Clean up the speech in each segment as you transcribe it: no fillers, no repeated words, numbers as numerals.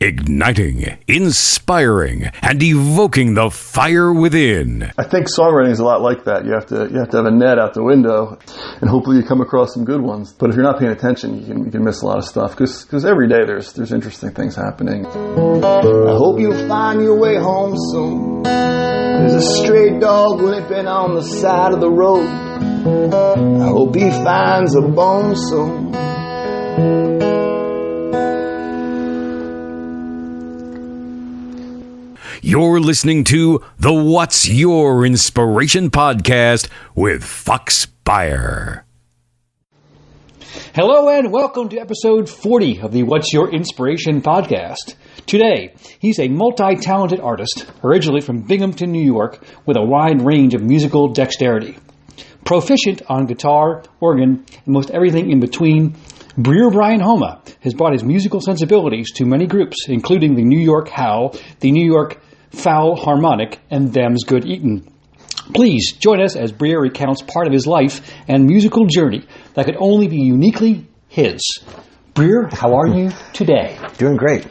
Igniting, inspiring, and evoking the fire within. I think songwriting is a lot like that. You have to have a net out the window, and hopefully you come across some good ones. But if you're not paying attention, you can miss a lot of stuff because every day there's interesting things happening. I hope you find your way home soon. There's a stray dog limping on the side of the road. I hope he finds a bone soon. You're listening to the What's Your Inspiration podcast with Fox Beyer. Hello and welcome to episode 40 of the What's Your Inspiration podcast. Today, he's a multi-talented artist, originally from Binghamton, New York, with a wide range of musical dexterity. Proficient on guitar, organ, and most everything in between, Brer Brian Homa has brought his musical sensibilities to many groups, including the New York Howl, the New York Fowlharmonic, and them's good Eatin. Please join us as Beyer recounts part of his life and musical journey that could only be uniquely his. Beyer, how are you today? Doing great.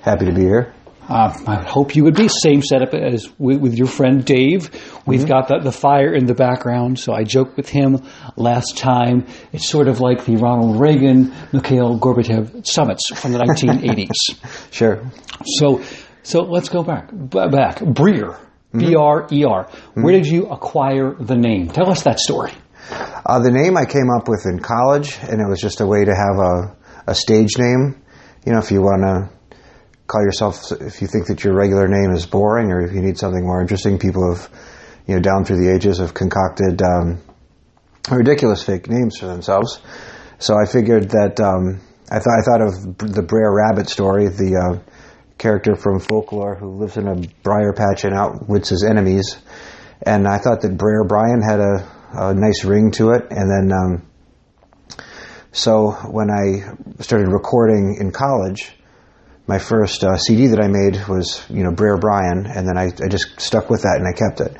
Happy to be here. I hope you would be. Same setup as with your friend Dave. We've got the fire in the background, so I joked with him last time. It's sort of like the Ronald Reagan, Mikhail Gorbachev summits from the 1980s. Sure. So let's go back. Brer, B-R-E-R. Where did you acquire the name? Tell us that story. The name I came up with in college, and it was just a way to have a stage name. You know, if you want to call yourself, if you think that your regular name is boring or if you need something more interesting, people have, down through the ages have concocted ridiculous fake names for themselves. So I figured that I thought of the Brer Rabbit story, the character from folklore who lives in a briar patch and outwits his enemies. And I thought that Brer Brian had a nice ring to it. And then, so when I started recording in college, my first CD that I made was, Brer Brian. And then I just stuck with that and I kept it.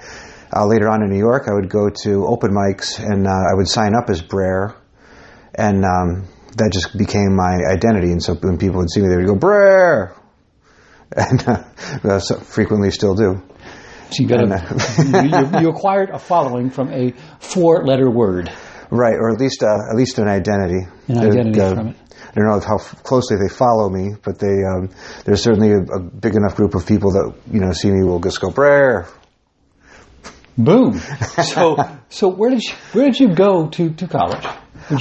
Later on in New York, I would go to open mics and I would sign up as Brer. And that just became my identity. And so when people would see me, they would go, Brer! And so frequently still do. So you acquired a following from a four-letter word, right? Or at least an identity. An identity from it. I don't know how closely they follow me, but there's certainly a big enough group of people that see me will just go Brer. Boom. So where did you go to college?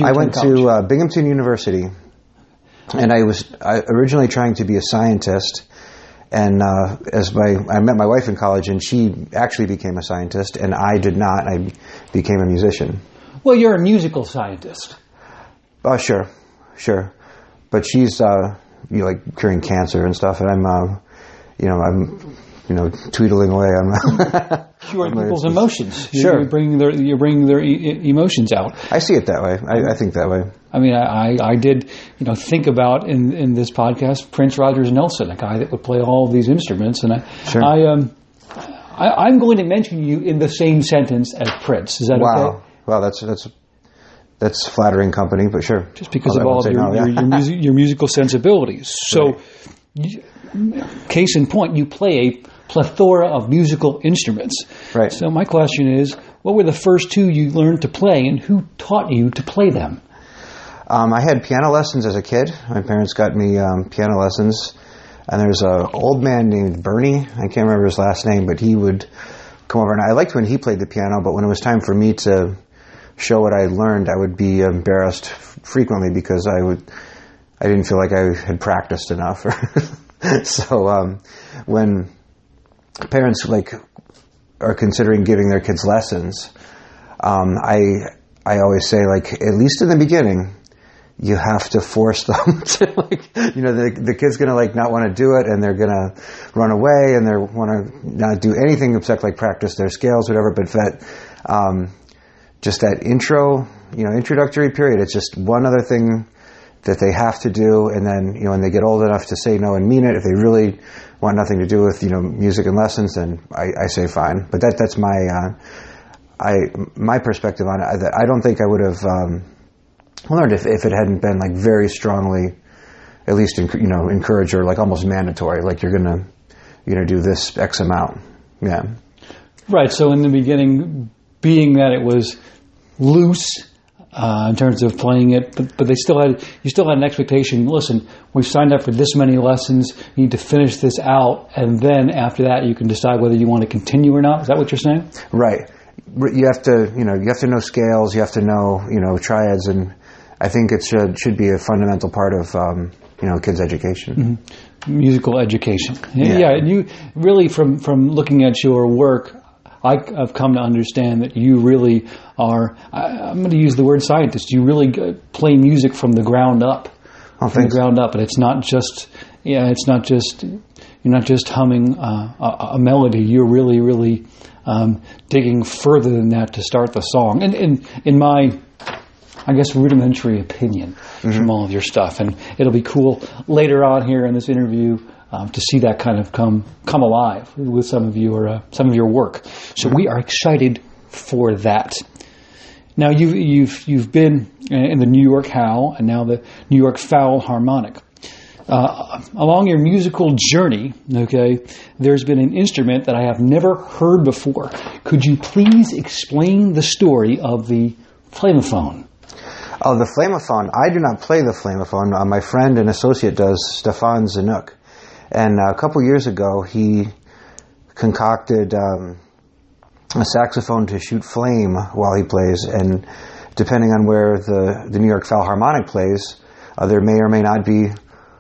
I went to Binghamton University, and I was originally trying to be a scientist. And I met my wife in college, and she actually became a scientist, and I did not. I became a musician. Well, you're a musical scientist. Oh, sure. But she's like curing cancer and stuff, and I'm tweedling away. I'm curing people's emotions. Sure, you're bringing their emotions out. I see it that way. I think that way. I mean, I did, think about in this podcast Prince Rogers Nelson, a guy that would play all of these instruments, and I'm going to mention you in the same sentence as Prince. Is that okay? Wow, that's flattering company, but sure. Just because of all of your musical sensibilities. So, case in point, you play a plethora of musical instruments. Right. So my question is, what were the first two you learned to play, and who taught you to play them? I had piano lessons as a kid. My parents got me piano lessons. And there's an old man named Bernie. I can't remember his last name, but he would come over. And I liked when he played the piano, but when it was time for me to show what I learned, I would be embarrassed frequently because I didn't feel like I had practiced enough. So when parents are considering giving their kids lessons, I always say, at least in the beginning, you have to force them to, the kid's going to, not want to do it, and they're going to run away, and they want to not do anything except, practice their scales, whatever, but just that introductory period, it's just one other thing that they have to do, and then, when they get old enough to say no and mean it, if they really want nothing to do with, music and lessons, then I say fine. But that's my perspective on it. I don't think I would have learned if it hadn't been very strongly at least encourage or like almost mandatory, like you're gonna do this X amount. Yeah. Right. So in the beginning, being that it was loose in terms of playing it, but you still had an expectation. Listen, we've signed up for this many lessons. You need to finish this out, and then after that, you can decide whether you want to continue or not. Is that what you're saying? Right. You have to know scales. You have to know triads, and I think it should be a fundamental part of kids' education. Mm-hmm. Musical education. Yeah. And you really, from looking at your work, I've come to understand that you really are, I'm going to use the word scientist, you really play music from the ground up. From the ground up. And it's not just, you're not just humming a melody. You're really digging further than that to start the song. And in my, I guess, rudimentary opinion from all of your stuff. And it'll be cool later on here in this interview to see that kind of come alive with some of your work. So we are excited for that. Now you've been in the New York Howl and now the New York Fowlharmonic. Along your musical journey, okay, there's been an instrument that I have never heard before. Could you please explain the story of the flamophone? Oh, the flamophone. I do not play the flamophone. My friend and associate does, Stefan Zanuck. And a couple years ago, he concocted a saxophone to shoot flame while he plays. And depending on where the New York Fowlharmonic plays, there may or may not be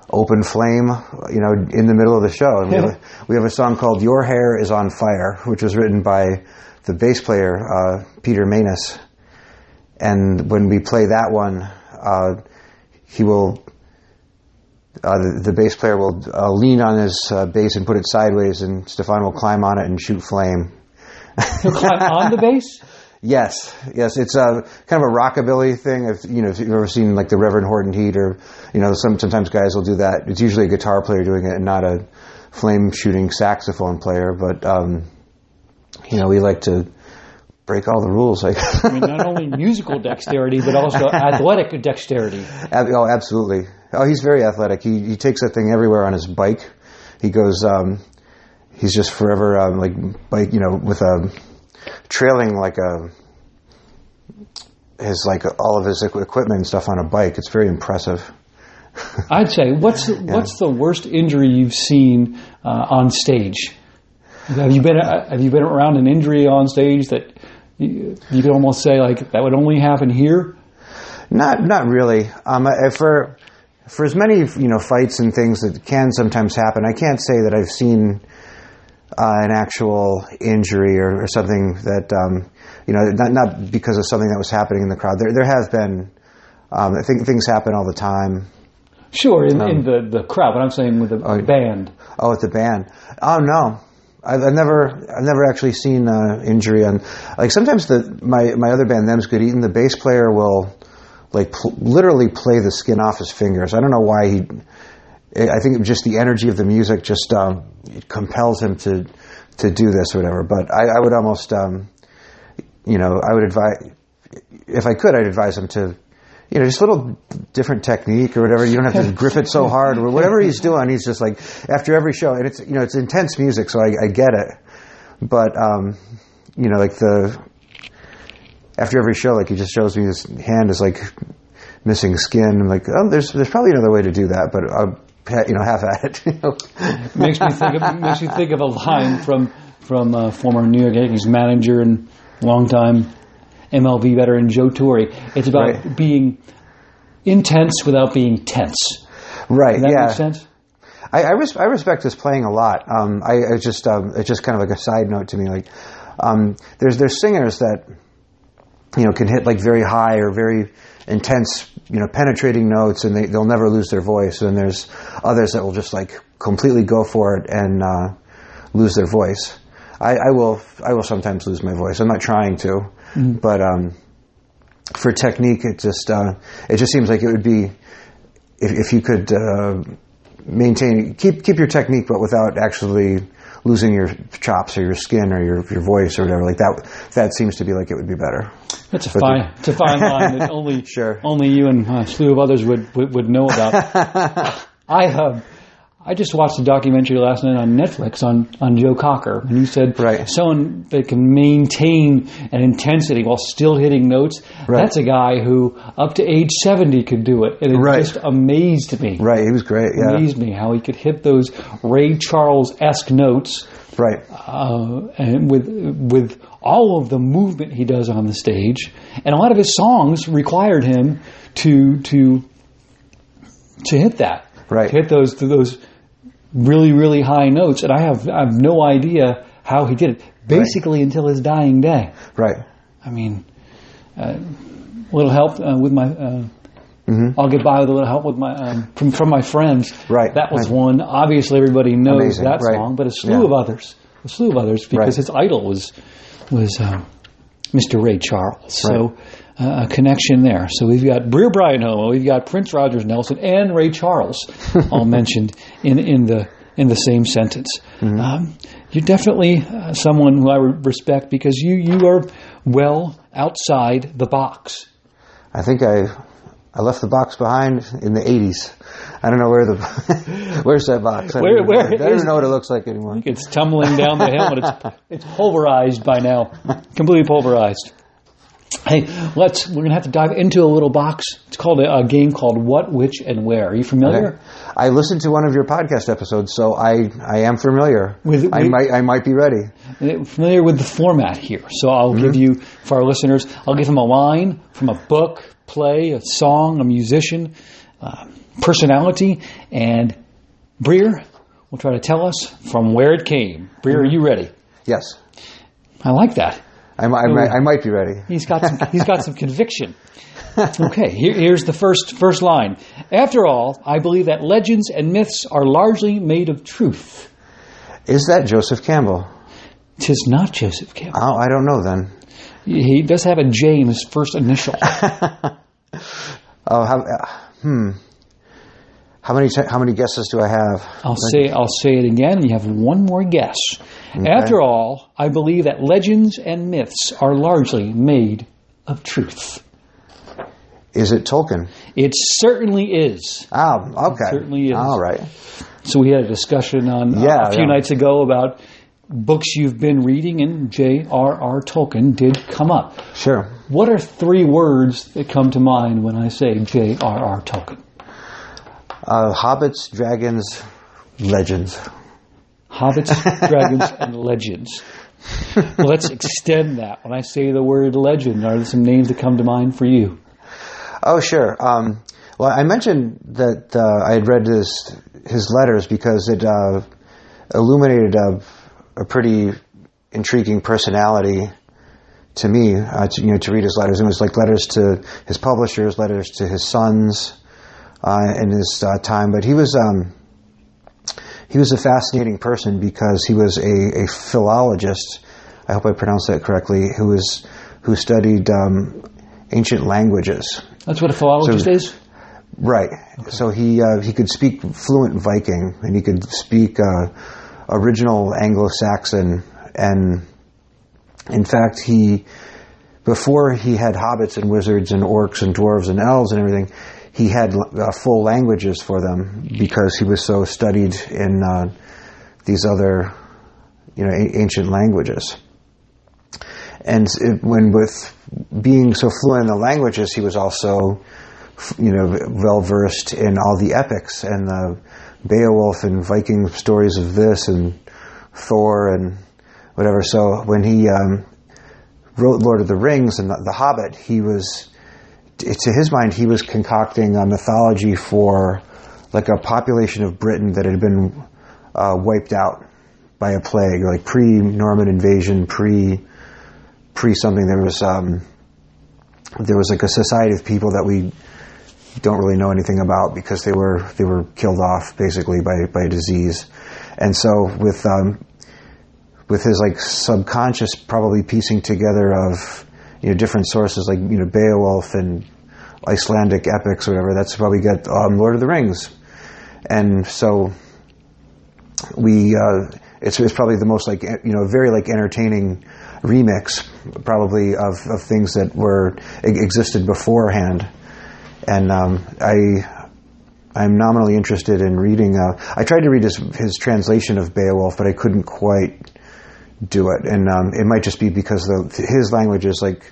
open flame, in the middle of the show. And we have a song called "Your Hair Is on Fire," which was written by the bass player Peter Manus. And when we play that one, he will. The bass player will lean on his bass and put it sideways, and Stefan will climb on it and shoot flame. He'll climb on the bass? Yes. It's kind of a rockabilly thing. If you've ever seen like the Reverend Horton Heat, or sometimes guys will do that. It's usually a guitar player doing it, and not a flame shooting saxophone player. But we like to break all the rules. I mean, not only musical dexterity, but also athletic dexterity. Oh, absolutely. Oh, he's very athletic. He takes that thing everywhere on his bike. He goes, he's just forever, with a trailing all of his equipment and stuff on a bike. It's very impressive. I'd say, what's the worst injury you've seen on stage? Have you been around an injury on stage that you could almost say like that would only happen here? Not really. For as many fights and things that can sometimes happen, I can't say that I've seen an actual injury or something that not because of something that was happening in the crowd. There have been. I think things happen all the time. Sure, in the crowd, but I'm saying with the band. Oh, with the band. Oh no. I've never actually seen injury on, like, sometimes my other band, Them's Good Eatin, the bass player will literally play the skin off his fingers. I don't know why I think just the energy of the music just it compels him to do this or whatever. But I would almost I would advise, if I could, I'd advise him to just a little different technique or whatever. You don't have to grip it so hard or whatever he's doing. He's just like, after every show, and it's intense music, so I get it. But, after every show, he just shows me his hand is missing skin. I'm like, oh, there's probably another way to do that, but I'll, have at it. Makes me think of a line from former New York Yankees manager and longtime MLB veteran Joe Torre. It's about being intense without being tense. Right. Does that make sense? I respect his playing a lot. It's just kind of like a side note to me. There's singers that can hit very high or very intense penetrating notes, and they'll never lose their voice. And there's others that will just completely go for it and lose their voice. I will sometimes lose my voice. I'm not trying to. Mm-hmm. But for technique, it just seems like it would be if you could keep your technique, but without actually losing your chops or your skin or your voice or whatever like that. That seems to be like it would be better. It's a fine line that only you and a slew of others would know about. I just watched a documentary last night on Netflix on Joe Cocker, and he said someone that can maintain an intensity while still hitting notes, that's a guy who up to age 70 could do it. And it just amazed me. Right, he was great, yeah. Amazed me how he could hit those Ray Charles-esque notes. Right. And with all of the movement he does on the stage. And a lot of his songs required him to hit that. Right. To hit those really, really high notes, and I have no idea how he did it. Basically, until his dying day. Right. I mean, a little help with my. I'll get by with a little help with my from my friends. Right. That was one. Obviously, everybody knows Amazing. that song, but a slew of others. A slew of others because his idol was Mr. Ray Charles. So. A connection there. So we've got Brer Brian Homa, we've got Prince Rogers Nelson, and Ray Charles all mentioned in the same sentence. You're definitely someone who I respect because you are well outside the box. I think I left the box behind in the 80s. I don't know where's that box. I don't know what it looks like anymore. I think it's tumbling down the hill, and it's pulverized by now, completely pulverized. Hey, we're going to have to dive into a little box. It's called a game called What, Which, and Where. Are you familiar? Okay. I listened to one of your podcast episodes, so I am familiar. I might be ready. Familiar with the format here. So I'll give you, for our listeners, I'll give them a line from a book, play, a song, a musician, personality, and Brer will try to tell us from where it came. Brer, are you ready? Yes. I like that. I might be ready. He's got some conviction. Okay, here's the first line. After all, I believe that legends and myths are largely made of truth. Is that Joseph Campbell? 'Tis not Joseph Campbell. Oh, I don't know then. He does have a J in his first initial. How many guesses do I have? I'll say it again, and you have one more guess. Okay. After all, I believe that legends and myths are largely made of truth. Is it Tolkien? It certainly is. Oh, okay. It certainly is. All right. So we had a discussion on a few nights ago about books you've been reading, and J.R.R. Tolkien did come up. Sure. What are 3 words that come to mind when I say J.R.R. Tolkien? Hobbits, dragons, legends. Hobbits, dragons, and legends. Well, let's extend that. When I say the word legend, are there some names that come to mind for you? Oh, sure. Well, I mentioned that I had read his letters because it illuminated a pretty intriguing personality to me. To read his letters, it was like letters to his publishers, letters to his sons in his time. But he was a fascinating person because he was a philologist. I hope I pronounced that correctly. Who studied ancient languages. That's what a philologist is? Right. Okay. So he could speak fluent Viking, and he could speak original Anglo-Saxon, and in fact, before he had hobbits and wizards and orcs and dwarves and elves and everything, he had full languages for them because he was so studied in these other, ancient languages. And with being so fluent in the languages, he was also, well versed in all the epics and the Beowulf and Viking stories of this and Thor and whatever. So when he wrote Lord of the Rings and the Hobbit, to his mind, he was concocting a mythology for like a population of Britain that had been wiped out by a plague, like pre-Norman invasion, pre something. There was like a society of people that we don't really know anything about because they were killed off basically by a disease. And so with his like subconscious probably piecing together of different sources like Beowulf and Icelandic epics or whatever, that's probably got Lord of the Rings. And so it's probably the most like very like entertaining remix probably of things that existed beforehand. And I'm nominally interested in reading. I tried to read his translation of Beowulf, but I couldn't quite do it. And it might just be because his language is like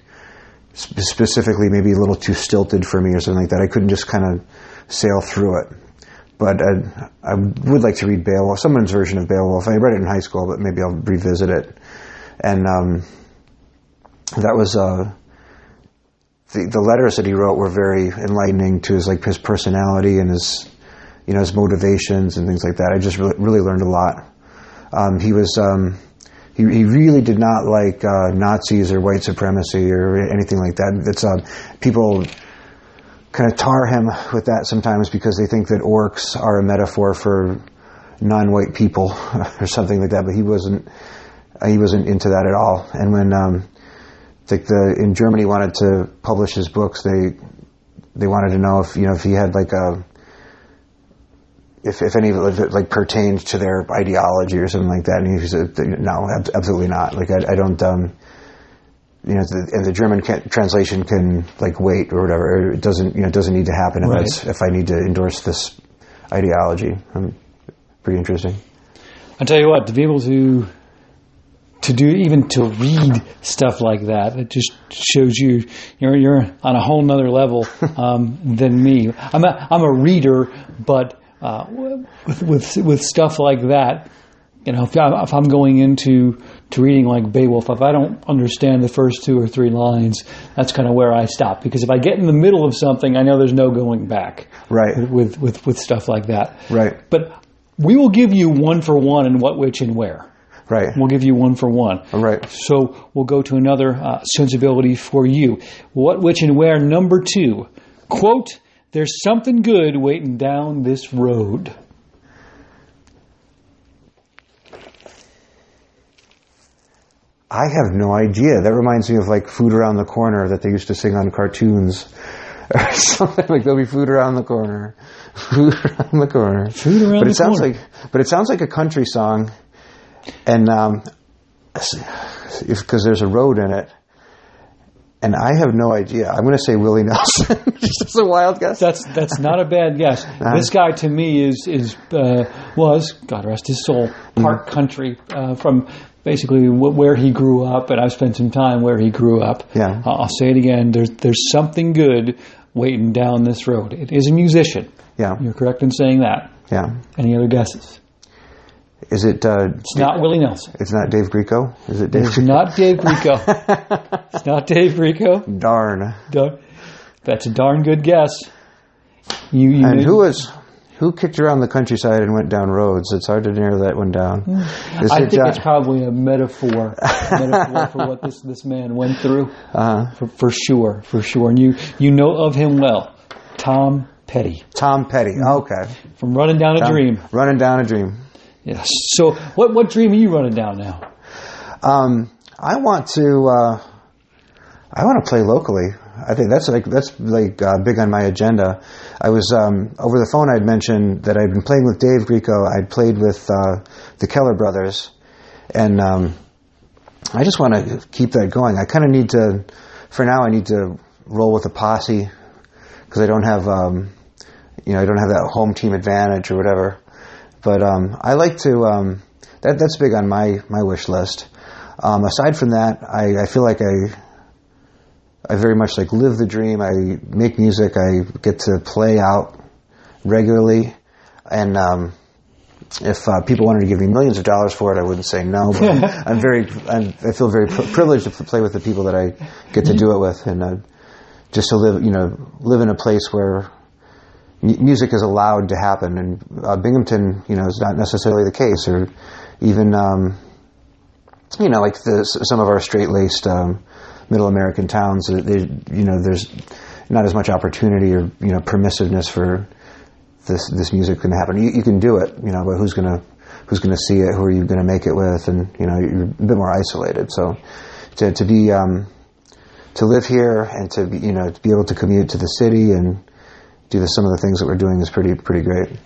specifically maybe a little too stilted for me or something like that. I couldn't just kind of sail through it. But I would like to read Beowulf, someone's version of Beowulf. I read it in high school, but maybe I'll revisit it. And that was the letters that he wrote were very enlightening to his personality and his motivations and things like that. I just really learned a lot. He really did not like Nazis or white supremacy or anything like that. It's people kind of tar him with that sometimes because they think that orcs are a metaphor for non-white people or something like that. But he wasn't into that at all. And when in Germany wanted to publish his books, they wanted to know if he had like if any of it like pertained to their ideology or something like that. And he said, no, absolutely not. Like I don't. And the German translation can like wait or whatever. It doesn't need to happen if I need to endorse this ideology. Pretty interesting. I tell you what, to be able to read stuff like that, it just shows you're on a whole nother level than me. I'm a reader, but with stuff like that, if I'm going into reading like Beowulf, if I don't understand the first 2 or 3 lines, that's kind of where I stop. Because if I get in the middle of something, I know there's no going back. Right. With stuff like that. Right. But we will give you 1 for 1 in what, which, and where. Right. We'll give you 1 for 1. All right. So we'll go to another sensibility for you. What, which, and where, number 2. Quote, "There's something good waiting down this road." I have no idea. That reminds me of like Food Around the Corner that they used to sing on cartoons. Or something like there'll be food around the corner. Food around the corner. Food around the corner. But it sounds like a country song. And because there's a road in it. And I have no idea. I'm going to say Willie Nelson. Just a wild guess. That's not a bad guess. This guy to me was, God rest his soul, part country from basically where he grew up, and I've spent some time where he grew up. Yeah. I'll say it again. There's something good waiting down this road. It is a musician. Yeah. You're correct in saying that. Yeah. Any other guesses? Is it? It's not Willie Nelson. It's not Dave Grieco. Is it Dave? It's not Dave Grieco. It's not Dave Grieco. Darn. That's a darn good guess. Who kicked around the countryside and went down roads? It's hard to narrow that one down. I think it's probably a metaphor for what this man went through. For sure. And you know of him well, Tom Petty. Tom Petty. Okay. From Running Down a Dream. Running Down a Dream. Yes. So what dream are you running down now? I want to play locally. I think that's big on my agenda. I was over the phone. I'd mentioned that I'd been playing with Dave Grieco. I'd played with the Keller Brothers, and I just want to keep that going. I kind of need to. For now, I need to roll with a posse because I don't have that home team advantage or whatever. But I like to. That's big on my wish list. Aside from that, I feel like I very much like live the dream. I make music. I get to play out regularly, and if people wanted to give me millions of dollars for it, I wouldn't say no. But I feel very privileged to play with the people that I get to do it with, and just to live in a place where music is allowed to happen. And Binghamton, is not necessarily the case, or even like some of our straight-laced Middle American towns. There's not as much opportunity or permissiveness for this music can happen. You can do it, but who's gonna see it? Who are you gonna make it with? And you're a bit more isolated. So to live here and to be able to commute to the city and do some of the things that we're doing is pretty great.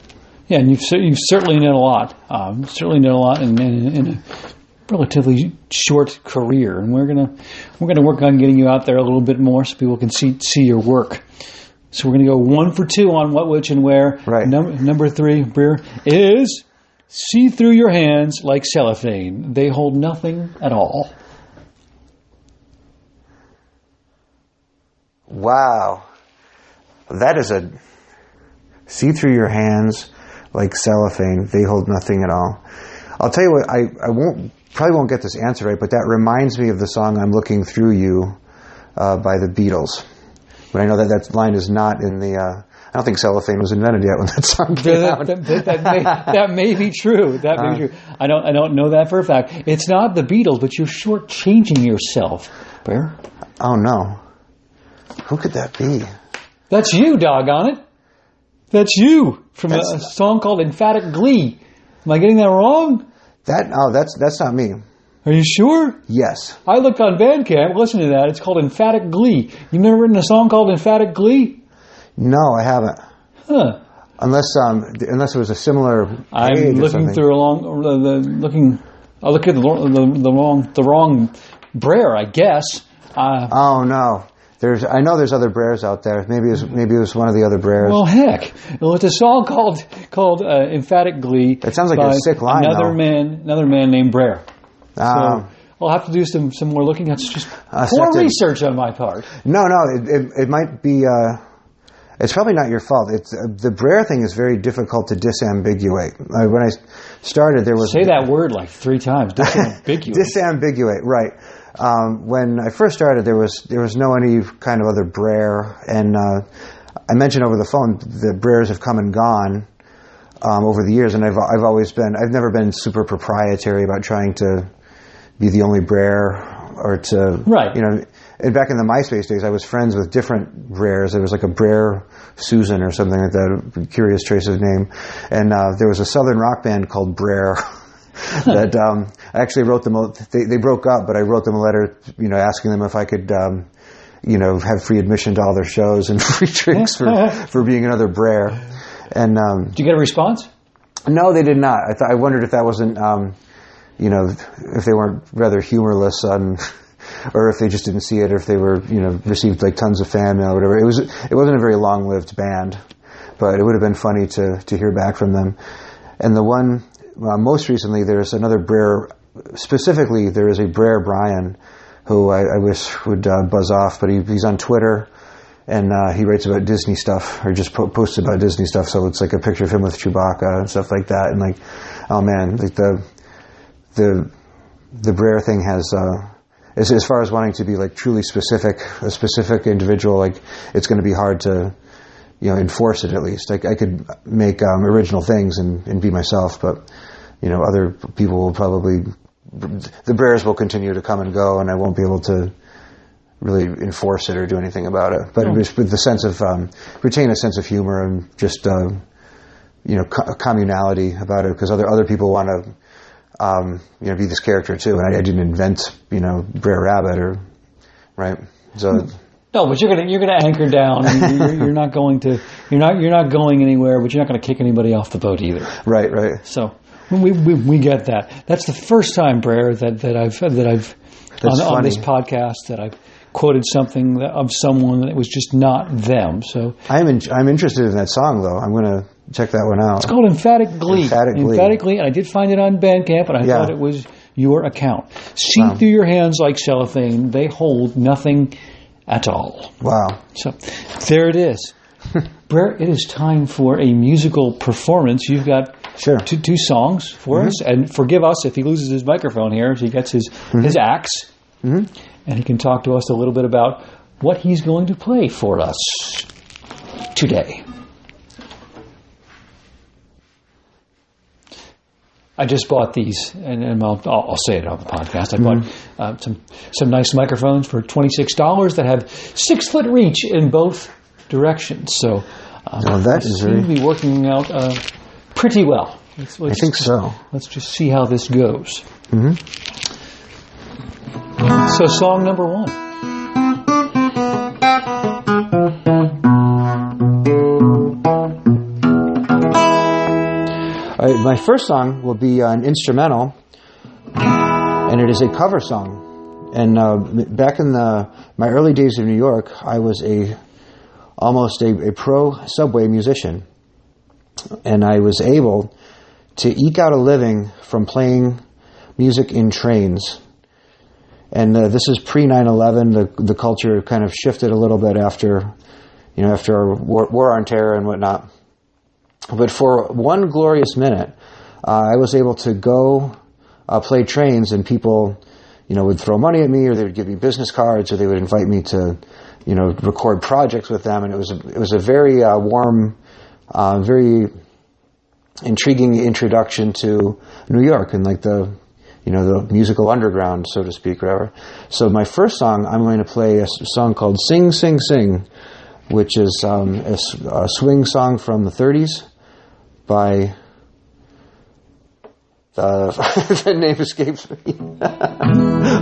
Yeah, and you've certainly done a lot. Certainly done a lot in a relatively short career, and we're gonna work on getting you out there a little bit more so people can see your work. So we're going to go 1 for 2 on what, which, and where. Right. Number 3, Brer, is see through your hands like cellophane. They hold nothing at all. Wow. That is a see through your hands like cellophane. They hold nothing at all. I'll tell you what, I probably won't get this answer right, but that reminds me of the song I'm Looking Through You by the Beatles. But I know that line is not in the... I don't think cellophane was invented yet when that song came out. That may be true. That may be true. I don't know that for a fact. It's not the Beatles, but you're shortchanging yourself, Bear. Oh, no. Who could that be? That's you, doggone it. That's you from a song called Emphatic Glee. Am I getting that wrong? That's not me. Are you sure? Yes. I looked on Bandcamp. Listen to that. It's called Emphatic Glee. You've never written a song called Emphatic Glee? No, I haven't. Huh. Unless it was a similar. I'm looking through looking. I look at the wrong Brer, I guess. Oh no. I know there's other Brers out there. Maybe it was one of the other Brers. Well, heck, it's a song called Emphatic Glee. It sounds like a sick line. Another man named Brer. So I'll have to do some more looking. That's just poor research on my part. No, it might be. It's probably not your fault. It's the Brer thing is very difficult to disambiguate. When I started, there was say that word like 3 times. Disambiguate. Disambiguate, right? When I first started, there was no any kind of other Brer, and I mentioned over the phone the Brers have come and gone over the years, and I've never been super proprietary about trying to be the only Brer or to right. And back in the MySpace days, I was friends with different Brers. There was like a Brer Susan or something like that, a curious choice of name. And there was a southern rock band called Brer that I actually wrote them. They broke up, but I wrote them a letter, asking them if I could, have free admission to all their shows and free drinks for being another Brer. And did you get a response? No, they did not. I wondered if that wasn't, if they weren't rather humorless on. Or if they just didn't see it, or if they were, received like tons of fan mail or whatever. It wasn't a very long-lived band, but it would have been funny to hear back from them. And the one, most recently, there's another Brer, specifically there is a Brer Brian, who I wish would buzz off, but he's on Twitter, and he writes about Disney stuff, or just posts about Disney stuff, so it's like a picture of him with Chewbacca and stuff like that, and like, oh man, like the Brer thing has... As far as wanting to be like truly specific, a specific individual, like it's going to be hard to, enforce it at least. Like I could make original things and be myself, but other people will probably, the Brers will continue to come and go, and I won't be able to really enforce it or do anything about it. But with the sense of retain a sense of humor and just communality about it, because other people want to. Be this character too, and I didn't invent, Brer Rabbit right? So no, but you're gonna anchor down. And you're not going anywhere, but you're not going to kick anybody off the boat either. Right. So we get that. That's the first time, Brer, that I've on this podcast that I've quoted something of someone that it was just not them. So I'm interested in that song though. I'm going to check that one out. It's called Emphatic Glee. Emphatic Glee, and I did find it on Bandcamp, and I thought it was your account. See through your hands like cellophane. They hold nothing at all. Wow. So there it is. Brer, it is time for a musical performance. You've got two songs for us, and forgive us if he loses his microphone here, if he gets his axe, and he can talk to us a little bit about what he's going to play for us today. I just bought these, and I'll say it on the podcast. I bought some nice microphones for $26 that have 6-foot reach in both directions. So that seems to be working out pretty well. I think so. Let's just see how this goes. So song number 1. My first song will be an instrumental, and it is a cover song. And back in my early days in New York, I was a almost a pro subway musician. And I was able to eke out a living from playing music in trains. And this is pre 9/11. The culture kind of shifted a little bit after our war on terror and whatnot. But for one glorious minute, I was able to go play trains, and people, would throw money at me, or they would give me business cards, or they would invite me to, record projects with them. And it was a very warm, very intriguing introduction to New York and like the musical underground, so to speak, whatever. So my first song, I'm going to play a song called Sing, Sing, Sing, which is a swing song from the 30s by, the name escapes me.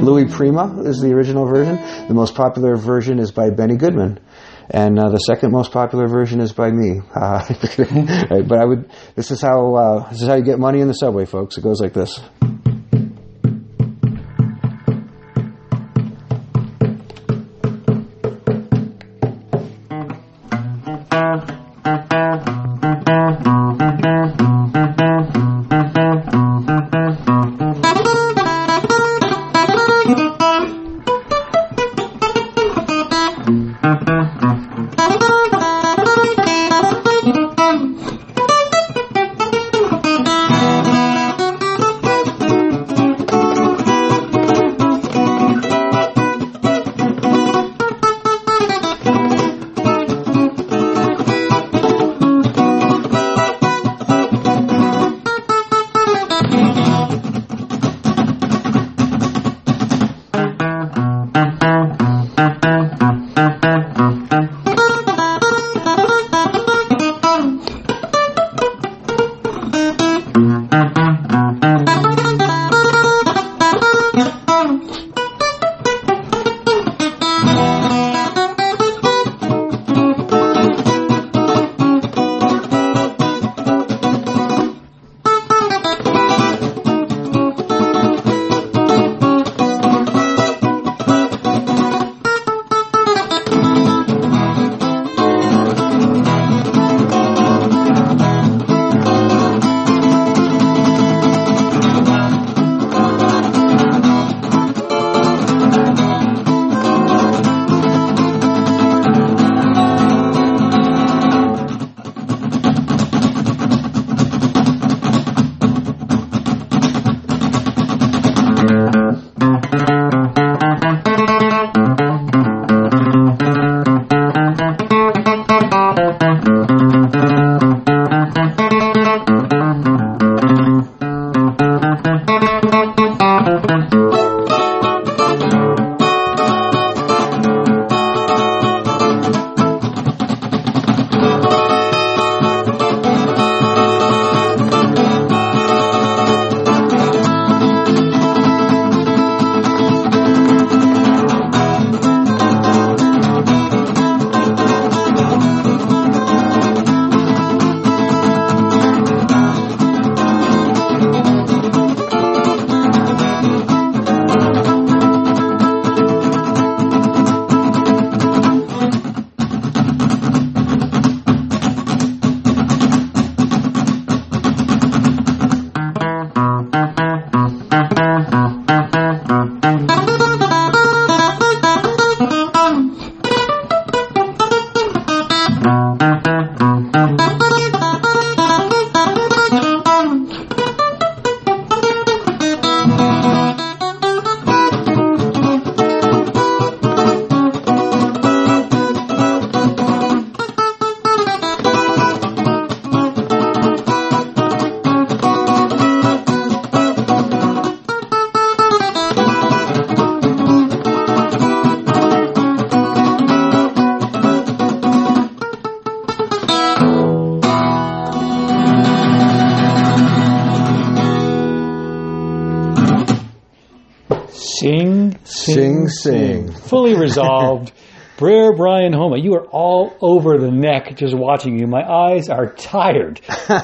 Louis Prima is the original version. The most popular version is by Benny Goodman. And the second most popular version is by me. But this is how you get money in the subway, folks. It goes like this. Sing. Fully resolved. Brer Brian Homa, you are all over the neck just watching you. My eyes are tired.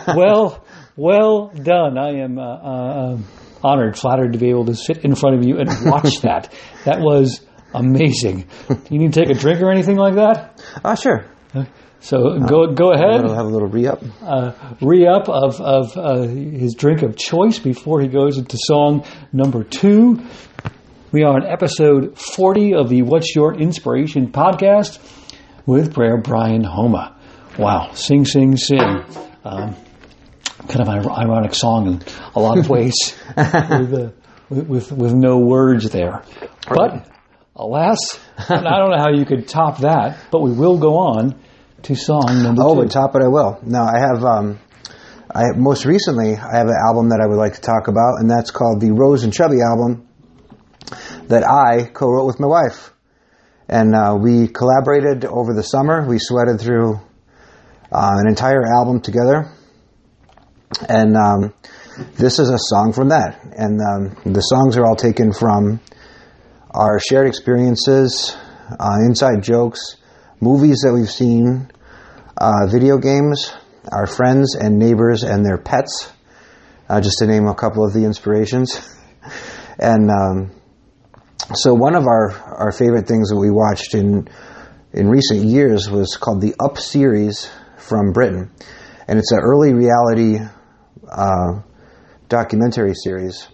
Well done. I am honored, flattered to be able to sit in front of you and watch that. That was amazing. Do you need to take a drink or anything like that? Sure. So go ahead. We'll have a little re-up. Re-up of his drink of choice before he goes into song number 2. We are on episode 40 of the What's Your Inspiration podcast with Brer Brian Homa. Wow, sing, sing, sing. Kind of an ironic song in a lot of ways with no words there. But alas, and I don't know how you could top that, but we will go on to song number 2. Oh, but top it I will. Now, I have most recently, I have an album that I would like to talk about, and that's called the Rose and Chubby album that I co-wrote with my wife. And we collaborated over the summer. We sweated through an entire album together. And this is a song from that. And the songs are all taken from our shared experiences, inside jokes, movies that we've seen, video games, our friends and neighbors and their pets, just to name a couple of the inspirations. And so one of our favorite things that we watched in recent years was called the Up series from Britain. And it's an early reality documentary series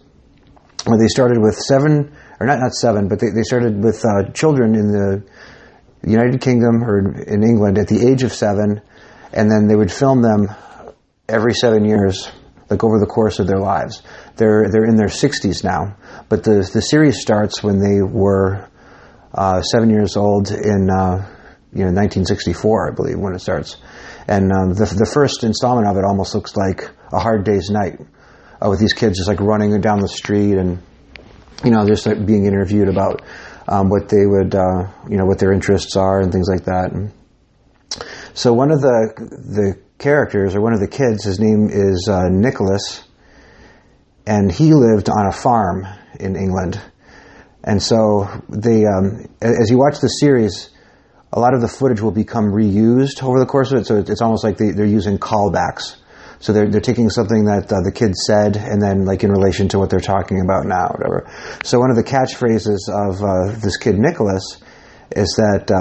where they started with they started with children in the United Kingdom or in England at the age of 7, and then they would film them every 7 years, like over the course of their lives. They're in their 60s now, but the series starts when they were 7 years old in 1964, I believe, when it starts. And the first installment of it almost looks like A Hard Day's Night, with these kids just like running down the street and just like being interviewed about what they would, what their interests are and things like that. And so one of the characters, or one of the kids, his name is Nicholas, and he lived on a farm in England. And so they, as you watch the series, a lot of the footage will become reused over the course of it. So it's almost like they're using callbacks. So they're taking something that the kids said and then like in relation to what they're talking about now, or whatever. So one of the catchphrases of this kid Nicholas is that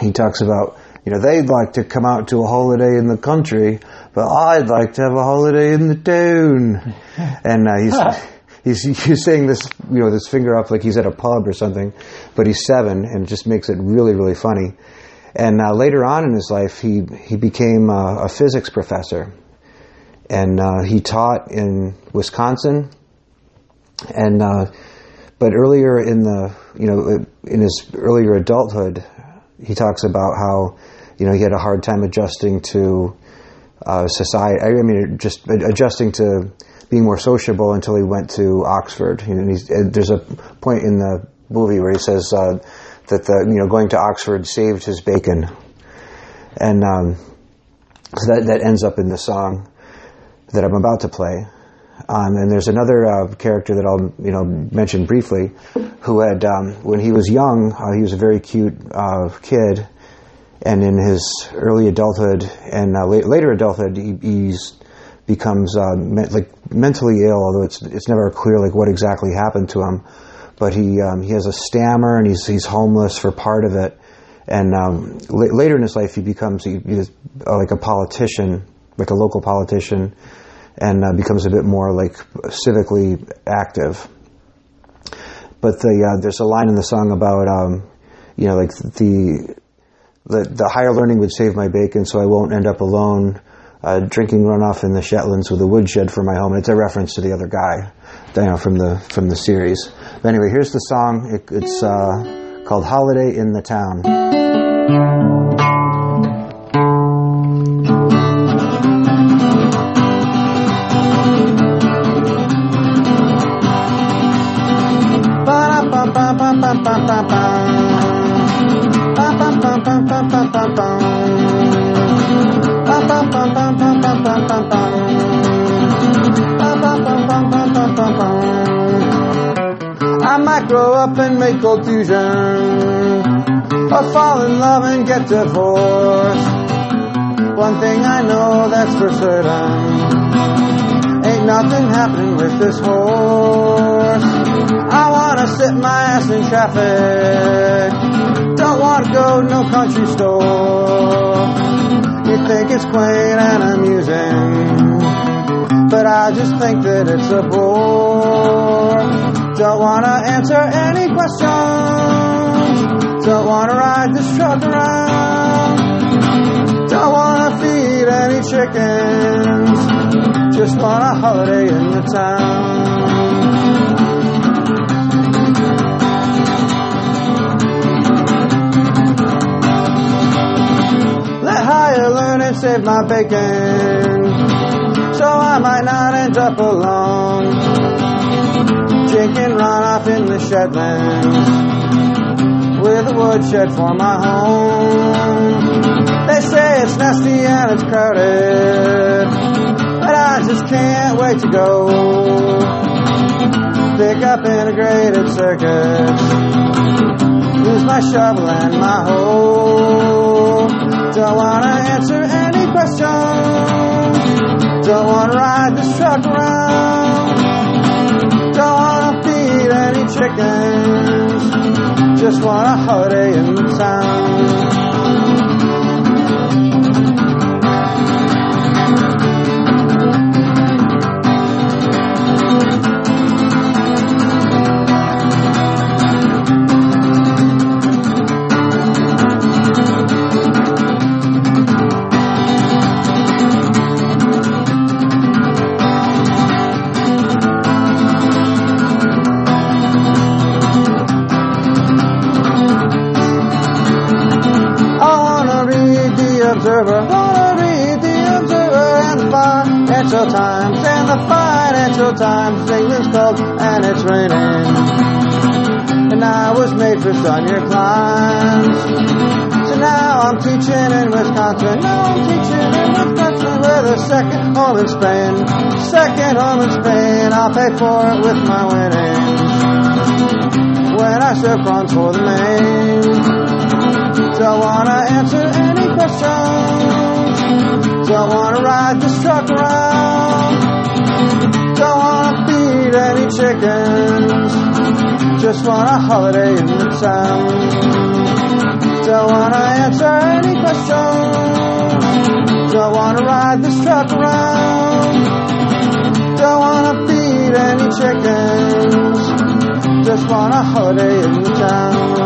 he talks about, they'd like to come out to a holiday in the country, but I'd like to have a holiday in the town. And he's saying this, this finger up like he's at a pub or something, but he's 7 and just makes it really, really funny. And later on in his life, he became a physics professor, and he taught in Wisconsin. And but earlier in in his earlier adulthood, he talks about how he had a hard time adjusting to society. I mean, just adjusting to being more sociable until he went to Oxford. And there's a point in the movie where he says that going to Oxford saved his bacon, and so that ends up in the song that I'm about to play. And there's another character that I'll mention briefly, who had when he was young, he was a very cute kid, and in his early adulthood and later adulthood, he becomes mentally ill. Although it's never clear like what exactly happened to him. But he has a stammer, and he's homeless for part of it. And later in his life, he becomes like a politician, like a local politician, and becomes a bit more like civically active. But there's a line in the song about like the higher learning would save my bacon, so I won't end up alone, drinking runoff in the Shetlands with a woodshed for my home. And it's a reference to the other guy, from the series. But anyway, here's the song. It's called Holiday in the Town. I might grow up and make confusion, or fall in love and get divorced. One thing I know that's for certain, ain't nothing happening with this horse. I wanna sit my ass in traffic, don't want want to go to no country store. You think it's quaint and amusing, but I just think that it's a bore. Don't want to answer any questions. Don't want to ride this truck around. Don't want to feed any chickens. Just want a holiday in the town. Let higher learning save my bacon, so I might not end up alone, drinking runoff in the Shetlands, with a woodshed for my home. They say it's nasty and it's crowded, but I just can't wait to go pick up integrated circuits, use my shovel and my hoe. Don't want to answer any questions. Don't want to ride this truck around. Don't want to feed any chickens. Just want a holiday in the town. Financial Times and the Financial Times. England's cold and it's raining, and I was made for sunnier climes. So now I'm teaching in Wisconsin. Now I'm teaching in Wisconsin with a second home in Spain. Second home in Spain. I'll pay for it with my winnings when I serve prawns for the main. Don't wanna answer any questions. Don't want to ride this truck around. Don't want to feed any chickens. Just want a holiday in the town. Don't want to answer any questions. Don't want to ride this truck around. Don't want to feed any chickens. Just want a holiday in the town.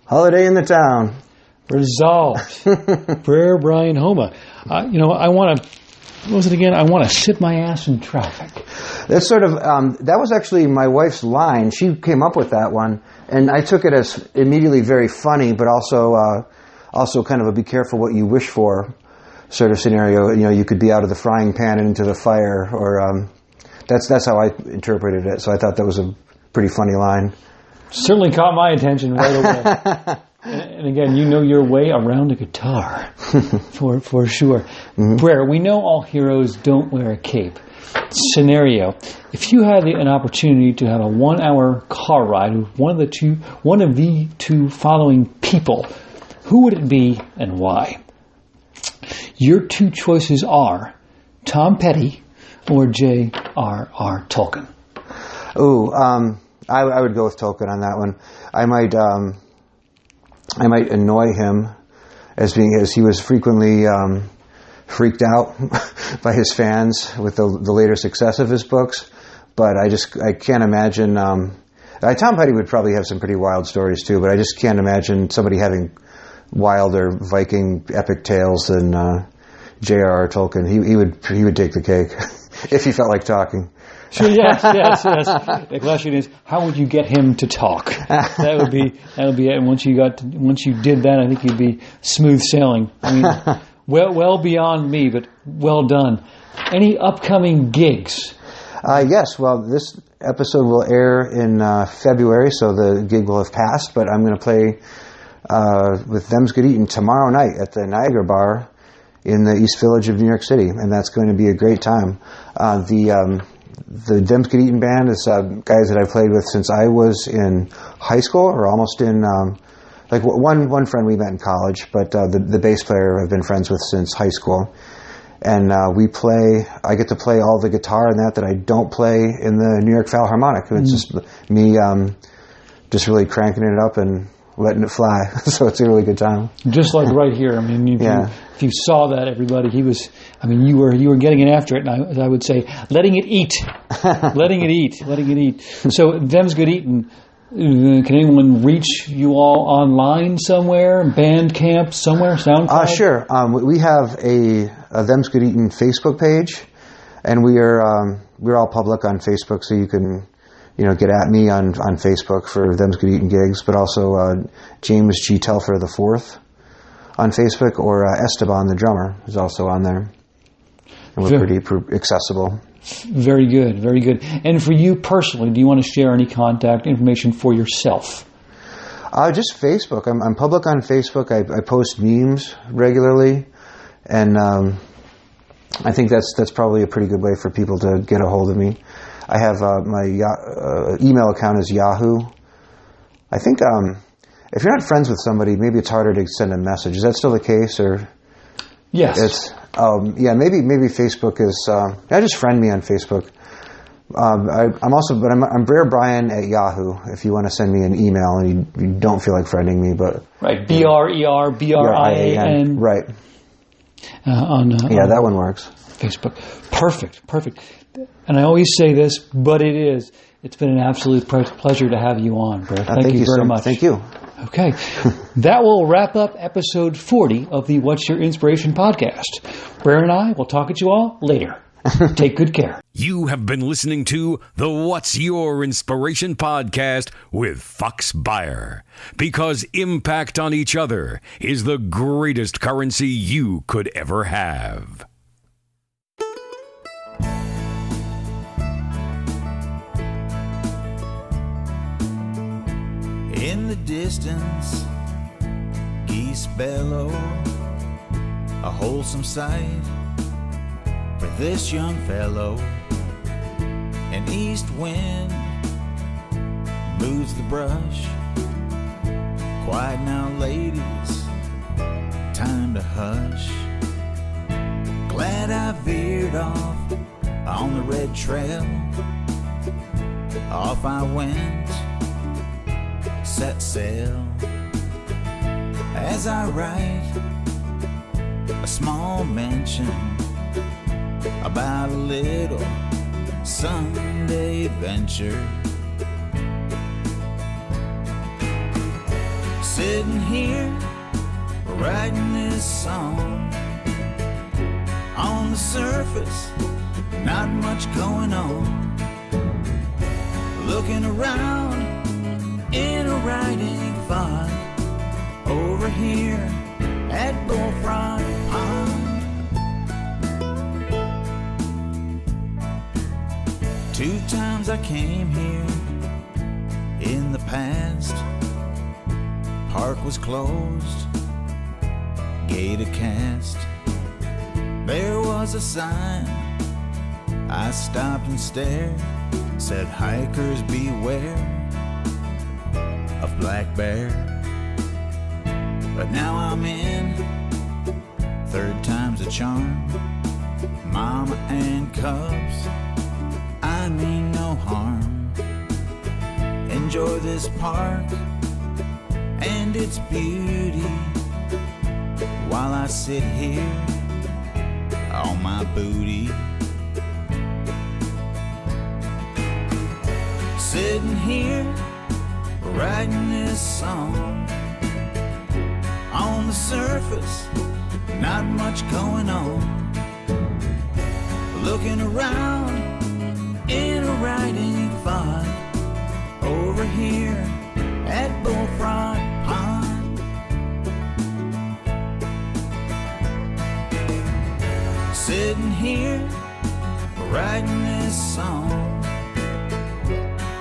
Holiday in the town. Resolved. Brer Brian Homa. I want to, what was it again? I want to sit my ass in traffic. That's sort of, that was actually my wife's line. She came up with that one, and I took it as immediately very funny, but also kind of a be careful what you wish for sort of scenario. You could be out of the frying pan and into the fire, or that's how I interpreted it. So I thought that was a pretty funny line. Certainly caught my attention right away. And again, you know your way around a guitar, for sure. Mm-hmm. Brer, we know all heroes don't wear a cape. Scenario: if you had an opportunity to have a 1-hour car ride with one of the two following people, who would it be and why? Your two choices are Tom Petty or J.R.R. Tolkien. Ooh, I would go with Tolkien on that one. I might annoy him as he was frequently freaked out by his fans with the later success of his books. But I can't imagine. Tom Petty would probably have some pretty wild stories too, but I just can't imagine somebody having wilder Viking epic tales than J.R.R. Tolkien. He would take the cake if he felt like talking. Sure, yes. The question is, how would you get him to talk? That would be it. And once you did that, I think you'd be smooth sailing. I mean, well beyond me, but well done. Any upcoming gigs? Yes. Well, this episode will air in February, so the gig will have passed. But I'm going to play with Them's Good Eatin' tomorrow night at the Niagara Bar in the East Village of New York City, and that's going to be a great time. The Them's Good Eatin' band is guys that I've played with since I was in high school, or almost in, one friend we met in college, but the bass player I've been friends with since high school. And I get to play all the guitar and that I don't play in the New York Fowlharmonic. It's just me just really cranking it up and letting it fly. So it's a really good time. Just like right here. I mean, if you saw that, everybody, you were getting it after it, and I would say, letting it eat. letting it eat. So, Them's Good Eatin'. Can anyone reach you all online somewhere? Bandcamp, somewhere? SoundCloud? Sure. We have a Them's Good Eatin' Facebook page, and we're all public on Facebook, so you can get at me on Facebook for Them's Good Eatin' gigs, but also James G. Telfer IV on Facebook, or Esteban the drummer is also on there, and we're pretty accessible. Very good, very good. And for you personally, do you want to share any contact information for yourself? Just Facebook. I'm public on Facebook. I post memes regularly, and I think that's probably a pretty good way for people to get a hold of me. I have my email account is Yahoo. I think if you're not friends with somebody, maybe it's harder to send a message. Is that still the case, or? Yes. Maybe Facebook is. Just friend me on Facebook. I'm Brer Brian at Yahoo. If you want to send me an email and you don't feel like friending me, but right, BRERBRIAN. Right. That one works. Facebook. Perfect. And I always say this, but it's been an absolute pleasure to have you on, Brer. Thank you very much. Thank you. Okay. That will wrap up episode 40 of the What's Your Inspiration podcast. Brer and I will talk at you all later. Take good care. You have been listening to the What's Your Inspiration podcast with Fox Beyer. Because impact on each other is the greatest currency you could ever have. In the distance, geese bellow, a wholesome sight for this young fellow. An east wind moves the brush. Quiet now, ladies, time to hush. Glad I veered off on the red trail. Off I went, set sail. As I write a small mention about a little Sunday adventure, sitting here writing this song. On the surface, not much going on. Looking around in a writing fog over here at Bullfrog Pond. 2 times I came here in the past. Park was closed, gate cast. There was a sign, I stopped and stared, said hikers beware of black bear. But now I'm in, 3rd time's a charm. Mama and cubs, I mean no harm. Enjoy this park and its beauty while I sit here on my booty. Sitting here writing this song. On the surface, not much going on. Looking around in a writing fog over here at Bullfrog Pond. Sitting here writing this song.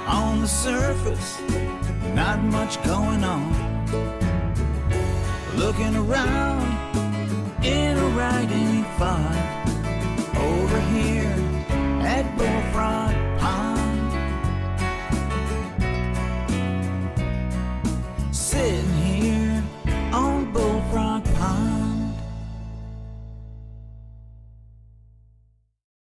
On the surface, not much going on. Looking around in a writing fog over here at Bullfrog